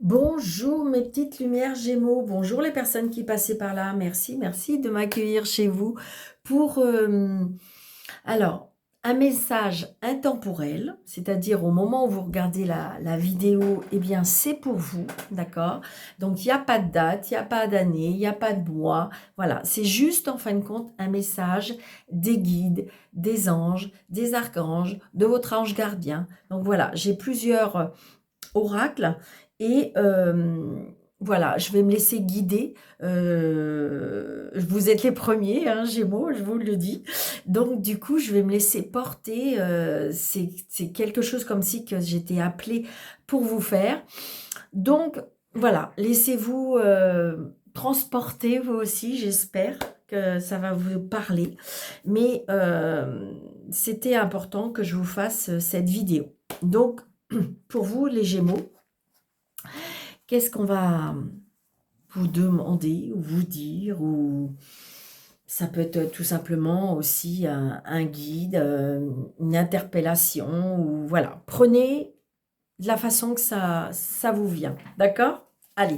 Bonjour mes petites lumières Gémeaux, bonjour les personnes qui passaient par là, merci de m'accueillir chez vous pour alors un message intemporel, c'est-à-dire au moment où vous regardez la vidéo, eh bien c'est pour vous, d'accord? Donc il n'y a pas de date, il n'y a pas d'année, il n'y a pas de mois, voilà, c'est juste en fin de compte un message des guides, des anges, des archanges, de votre ange gardien. Donc voilà, j'ai plusieurs oracle et voilà, je vais me laisser guider. Vous êtes les premiers, hein, Gémeaux, je vous le dis. Donc du coup, je vais me laisser porter. C'est quelque chose comme si que j'étais appelée pour vous faire. Donc voilà, laissez-vous transporter vous aussi, j'espère que ça va vous parler. Mais c'était important que je vous fasse cette vidéo. Donc, pour vous, les Gémeaux, qu'est-ce qu'on va vous demander ou vous dire, ou ça peut être tout simplement aussi un guide, une interpellation, ou voilà. Prenez de la façon que ça vous vient, d'accord? Allez,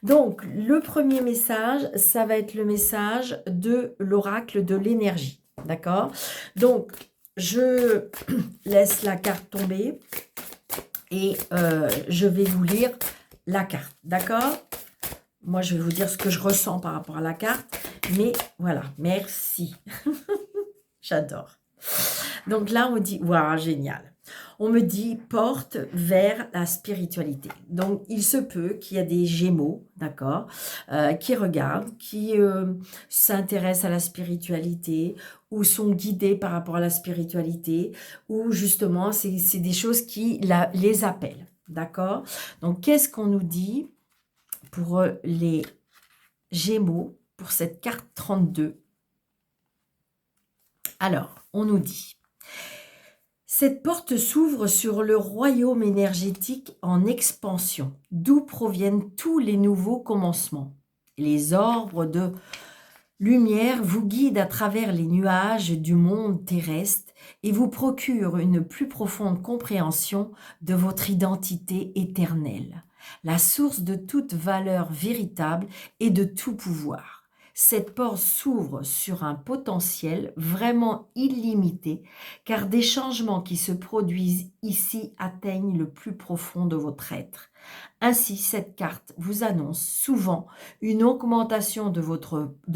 donc le premier message, ça va être le message de l'oracle de l'énergie, d'accord? Donc, je laisse la carte tomber et je vais vous lire la carte, d'accord? Moi, je vais vous dire ce que je ressens par rapport à la carte, mais voilà, merci. J'adore. Donc là, on me dit, waouh, génial. On me dit, porte vers la spiritualité. Donc, il se peut qu'il y a des Gémeaux, d'accord, qui regardent, qui s'intéressent à la spiritualité, ou sont guidés par rapport à la spiritualité, ou justement, c'est des choses qui les appellent, d'accord? Donc, qu'est-ce qu'on nous dit pour les Gémeaux, pour cette carte 32? Alors, on nous dit, cette porte s'ouvre sur le royaume énergétique en expansion, d'où proviennent tous les nouveaux commencements. Les orbes de lumière vous guident à travers les nuages du monde terrestre et vous procurent une plus profonde compréhension de votre identité éternelle, la source de toute valeur véritable et de tout pouvoir. Cette porte s'ouvre sur un potentiel vraiment illimité, car des changements qui se produisent ici atteignent le plus profond de votre être. Ainsi, cette carte vous annonce souvent une augmentation de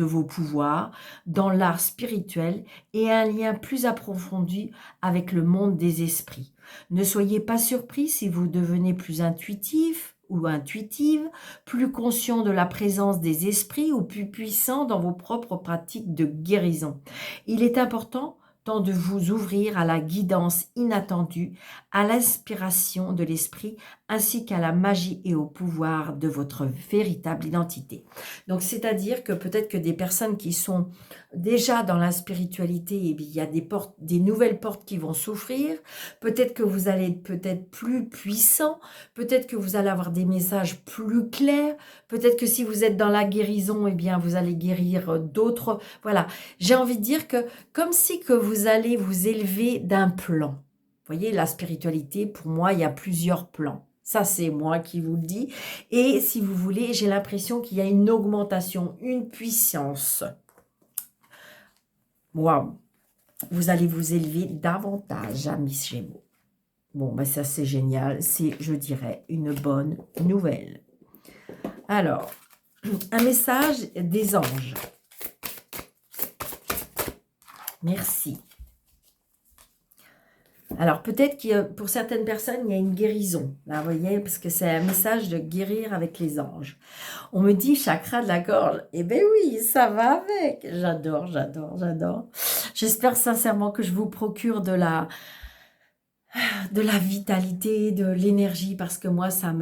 vos pouvoirs dans l'art spirituel et un lien plus approfondi avec le monde des esprits. Ne soyez pas surpris si vous devenez plus intuitif ou intuitive, plus conscient de la présence des esprits ou plus puissant dans vos propres pratiques de guérison. Il est important tant de vous ouvrir à la guidance inattendue, à l'inspiration de l'esprit, ainsi qu'à la magie et au pouvoir de votre véritable identité. Donc, c'est-à-dire que peut-être que des personnes qui sont déjà dans la spiritualité, eh bien, il y a des nouvelles portes qui vont s'ouvrir. Peut-être que vous allez être peut-être plus puissant. Peut-être que vous allez avoir des messages plus clairs. Peut-être que si vous êtes dans la guérison, eh bien, vous allez guérir d'autres. Voilà. J'ai envie de dire que comme si que vous allez vous élever d'un plan. Vous voyez, la spiritualité, pour moi, il y a plusieurs plans. Ça, c'est moi qui vous le dis. Et si vous voulez, j'ai l'impression qu'il y a une augmentation, une puissance. Waouh! Vous allez vous élever davantage, amis Gémeaux. Bon, ben ça, c'est génial. C'est, je dirais, une bonne nouvelle. Alors, un message des anges. Merci. Alors, peut-être que pour certaines personnes, il y a une guérison, là, vous voyez, parce que c'est un message de guérir avec les anges. On me dit chakra de la gorge. Eh bien oui, ça va avec. J'adore, j'adore, j'adore. J'espère sincèrement que je vous procure de la vitalité, de l'énergie, parce que moi, ça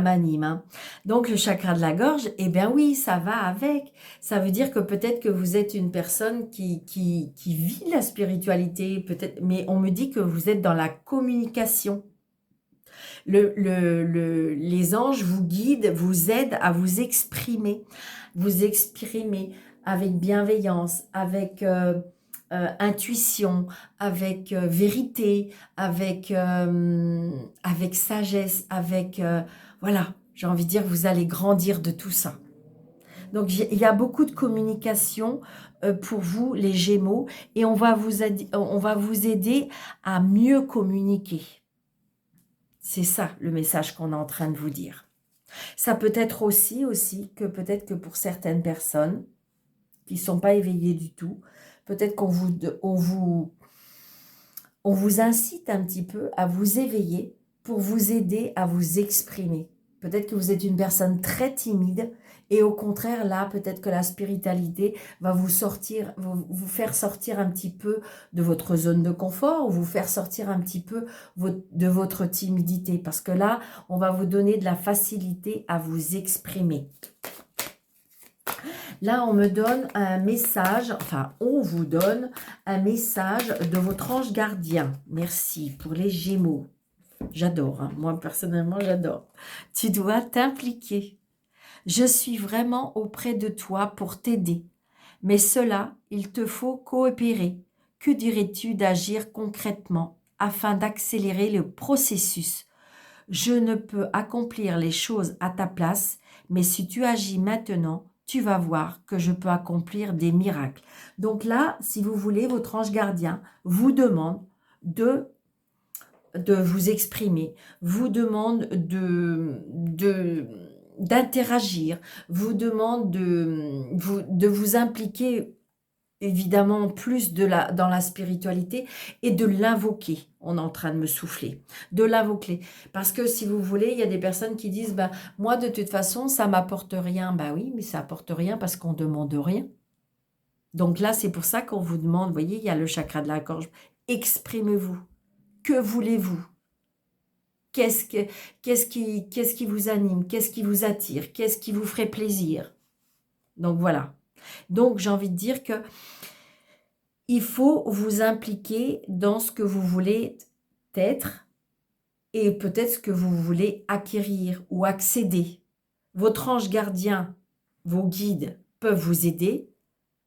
m'anime, hein. Donc, le chakra de la gorge, eh bien oui, ça va avec. Ça veut dire que peut-être que vous êtes une personne qui vit la spiritualité, peut-être, mais on me dit que vous êtes dans la communication. Les anges vous guident, vous aident à vous exprimer avec bienveillance, avec intuition, avec vérité, avec sagesse, avec voilà, J'ai envie de dire, vous allez grandir de tout ça. Donc, il y a beaucoup de communication pour vous, les Gémeaux, et on va vous aider à mieux communiquer. C'est ça, le message qu'on est en train de vous dire. Ça peut être aussi que peut-être que pour certaines personnes qui ne sont pas éveillées du tout, peut-être on vous incite un petit peu à vous éveiller pour vous aider à vous exprimer. Peut-être que vous êtes une personne très timide et au contraire, là, peut-être que la spiritualité va vous faire sortir un petit peu de votre zone de confort ou vous faire sortir un petit peu de votre timidité. Parce que là, on va vous donner de la facilité à vous exprimer. Là, on me donne un message, enfin, on vous donne un message de votre ange gardien. Merci pour les Gémeaux. J'adore, hein. Moi, personnellement, j'adore. Tu dois t'impliquer. Je suis vraiment auprès de toi pour t'aider. Mais cela, il te faut coopérer. Que dirais-tu d'agir concrètement afin d'accélérer le processus? Je ne peux accomplir les choses à ta place, mais si tu agis maintenant, tu vas voir que je peux accomplir des miracles. Donc là, si vous voulez, votre ange gardien vous demande de vous exprimer, vous demande d'interagir, vous demande de vous impliquer évidemment plus dans la spiritualité et de l'invoquer. On est en train de me souffler, de l'invoquer. Parce que si vous voulez, il y a des personnes qui disent, ben, moi de toute façon, ça m'apporte rien. Ben oui, mais ça apporte rien parce qu'on ne demande rien. Donc là, c'est pour ça qu'on vous demande, vous voyez, il y a le chakra de la gorge. Exprimez-vous. Que voulez-vous? Qu'est-ce qui vous anime? Qu'est-ce qui vous attire? Qu'est-ce qui vous ferait plaisir? Donc voilà. Donc j'ai envie de dire que il faut vous impliquer dans ce que vous voulez être et peut-être ce que vous voulez acquérir ou accéder. Votre ange gardien, vos guides peuvent vous aider,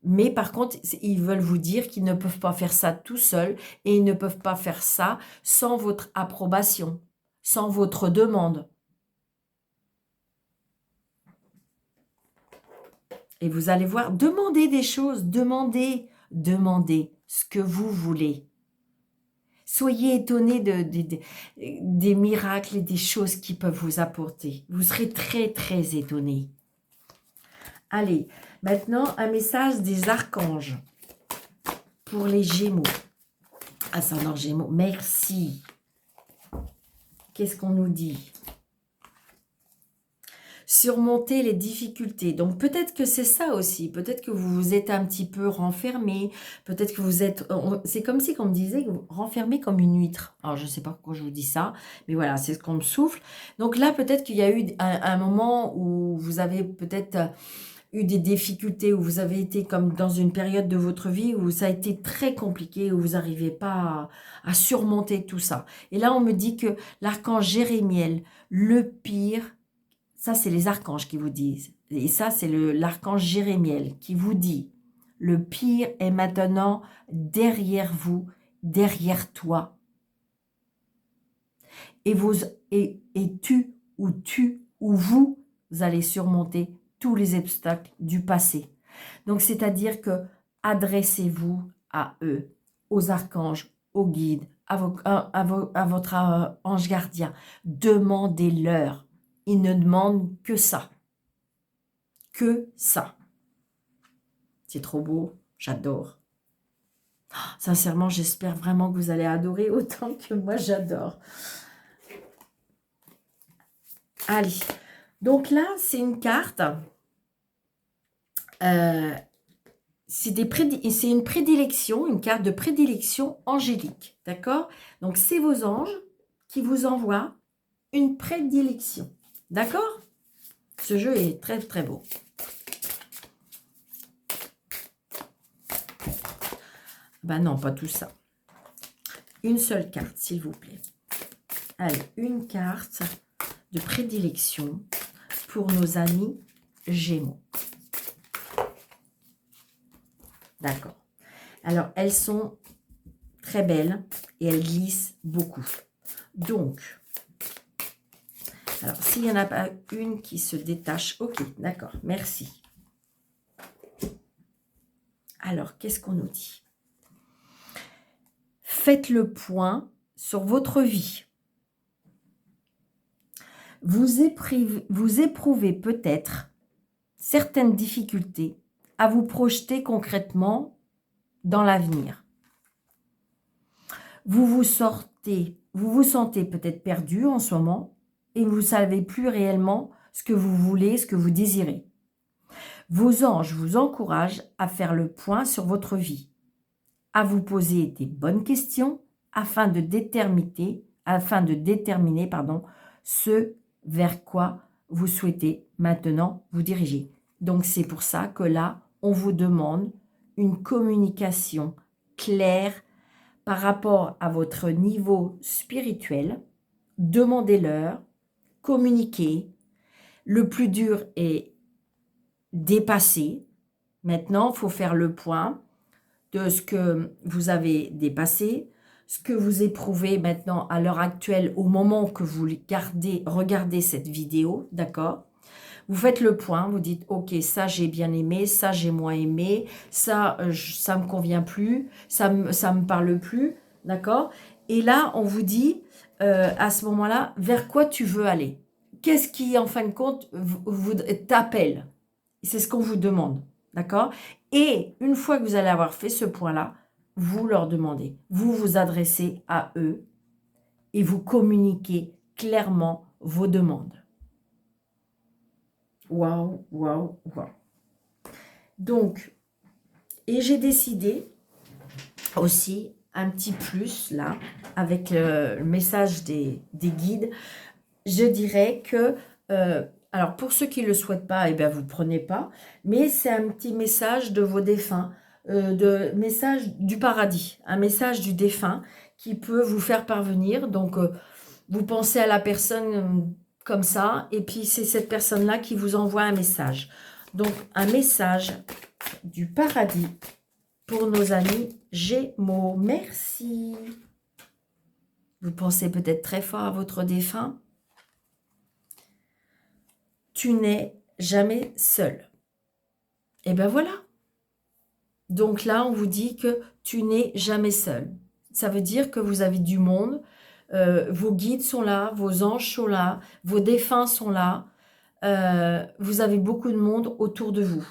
mais par contre, ils veulent vous dire qu'ils ne peuvent pas faire ça tout seuls et ils ne peuvent pas faire ça sans votre approbation, sans votre demande. Et vous allez voir, demandez des choses, demandez ce que vous voulez. Soyez étonnés des miracles et des choses qui peuvent vous apporter. Vous serez très, très étonnés. Allez, maintenant, un message des archanges pour les Gémeaux. Ascendant Gémeaux, merci. Qu'est-ce qu'on nous dit? Surmonter les difficultés. Donc peut-être que c'est ça aussi. Peut-être que vous vous êtes un petit peu renfermé. Peut-être que vous êtes... C'est comme si on me disait renfermé comme une huître. Alors je ne sais pas pourquoi je vous dis ça. Mais voilà, c'est ce qu'on me souffle. Donc là, peut-être qu'il y a eu un moment où vous avez peut-être eu des difficultés, où vous avez été comme dans une période de votre vie où ça a été très compliqué, où vous n'arrivez pas à surmonter tout ça. Et là, on me dit que l'archange Jérémiel, le pire... Ça, c'est les archanges qui vous disent. Et ça, c'est l'archange Jérémiel qui vous dit, le pire est maintenant derrière vous, derrière toi. Et tu ou vous allez surmonter tous les obstacles du passé. Donc, c'est-à-dire que adressez-vous à eux, aux archanges, aux guides, à votre ange gardien. Demandez-leur. Ils ne demandent que ça. Que ça. C'est trop beau, j'adore. Sincèrement, j'espère vraiment que vous allez adorer autant que moi j'adore. Allez, donc là, c'est une carte. C'est une prédilection, une carte de prédilection angélique, d'accord? Donc, c'est vos anges qui vous envoient une prédilection, d'accord? Ce jeu est très, très beau. Ben non, pas tout ça. Une seule carte, s'il vous plaît. Allez, une carte de prédilection pour nos amis Gémeaux. D'accord. Alors, elles sont très belles et elles glissent beaucoup. Donc, Alors, s'il n'y en a pas une qui se détache, ok, d'accord, merci. Alors, qu'est-ce qu'on nous dit? Faites le point sur votre vie. Vous éprouvez peut-être certaines difficultés à vous projeter concrètement dans l'avenir. Vous vous sentez peut-être perdu en ce moment et vous ne savez plus réellement ce que vous voulez, ce que vous désirez. Vos anges vous encouragent à faire le point sur votre vie, à vous poser des bonnes questions afin de déterminer ce vers quoi vous souhaitez maintenant vous diriger. Donc, c'est pour ça que là, on vous demande une communication claire par rapport à votre niveau spirituel. Demandez-leur, communiquez. Le plus dur est dépassé. Maintenant, il faut faire le point de ce que vous avez dépassé, ce que vous éprouvez maintenant à l'heure actuelle au moment que vous regardez cette vidéo, d'accord? Vous faites le point, vous dites, ok, ça j'ai bien aimé, ça j'ai moins aimé, ça ça me convient plus, ça me parle plus, d'accord? Et là, on vous dit, à ce moment-là, vers quoi tu veux aller? Qu'est-ce qui, en fin de compte, t'appelle? C'est ce qu'on vous demande, d'accord? Et une fois que vous allez avoir fait ce point-là, vous leur demandez, vous vous adressez à eux et vous communiquez clairement vos demandes. Waouh, waouh, waouh. Donc, et j'ai décidé aussi un petit plus là, avec le message des guides, je dirais que, alors pour ceux qui ne le souhaitent pas, eh bien vous ne prenez pas, mais c'est un petit message de vos défunts, message du paradis, un message du défunt qui peut vous faire parvenir. Donc, vous pensez à la personne comme ça, et puis c'est cette personne-là qui vous envoie un message. Donc, un message du paradis pour nos amis Gémeaux. Merci. Vous pensez peut-être très fort à votre défunt. Tu n'es jamais seul. Et ben voilà. Donc là, on vous dit que tu n'es jamais seul. Ça veut dire que vous avez du monde. Vos guides sont là, vos anges sont là, vos défunts sont là. Vous avez beaucoup de monde autour de vous.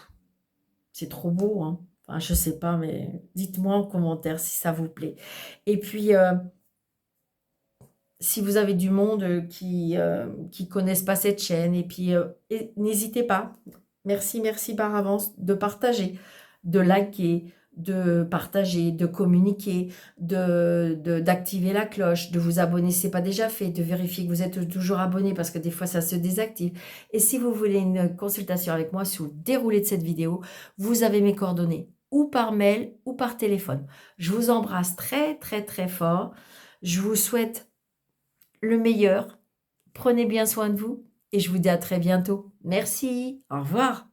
C'est trop beau, hein? Enfin, je sais pas, mais dites-moi en commentaire si ça vous plaît. Et puis, si vous avez du monde qui connaissent pas cette chaîne, et puis n'hésitez pas. Merci par avance de partager, de liker, de partager, de communiquer, d'activer la cloche, de vous abonner si ce n'est pas déjà fait, de vérifier que vous êtes toujours abonné parce que des fois ça se désactive. Et si vous voulez une consultation avec moi sur le déroulé de cette vidéo, vous avez mes coordonnées ou par mail ou par téléphone. Je vous embrasse très fort. Je vous souhaite le meilleur. Prenez bien soin de vous et je vous dis à très bientôt. Merci. Au revoir.